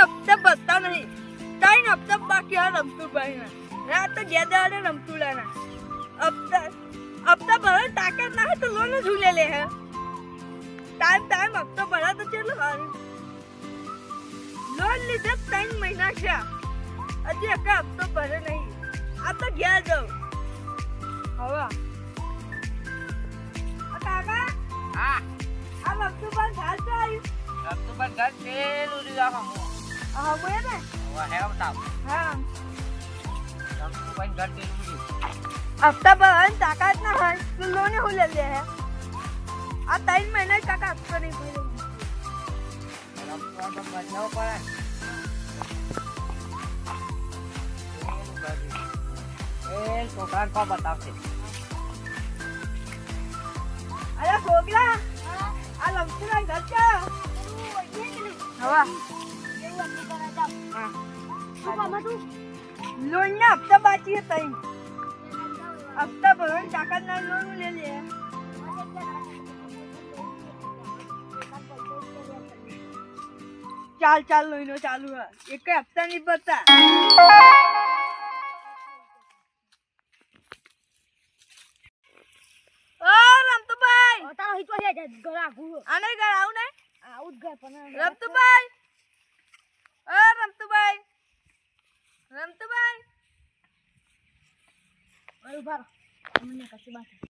હપ્તા બતા નહીં 3 હપ્તા બાકી આ રમતું ભાઈ રાત તો ગેદાડે રમતું લાના હપ્તા ભરે તાકાત ના હોય તો લોન જ લે લે હે ટાઈમ હપ્તો ભરા તો ચેલો હારું લોન લીધે 3 મહિના છે હજી એક હપ્તો ભરે નહીં આ તો ગયા જાવ હવે કાકા હા આ હપ્તો પર ઘાસ આવ્યું રમતું પણ ઘર પેલું લીધા હમ હા બોલે ને હે બતાવ હા રમતું પણ ઘર પેલું લીધું હપ્તા ભરવાની તાકાત ના હોય તો લોન હું લે લે હે આ 3 મહિના કાકા હપ્તો નહીં ભર્યો રમતું તો બદલાવ પડે એ છોકરા કો બતાવશે અરે છોકરા આ લમસુરા ઘર ચાલો હવા લોન ના હપ્તા બાકી હે તઈ હપ્તા ભરવાની તાકાત ના લોન લે લે ચાલ લોહીનો ચાલુ હે એક હપ્તા નહીં ભરતા ઓ રમતુભાઈ તારો હિતો છે ઘર આખું આને ઘર આવું ને આવું જ ઘર પણ રમતુભાઈ રમતુભાઈ અરે બાર મને કશું બાકી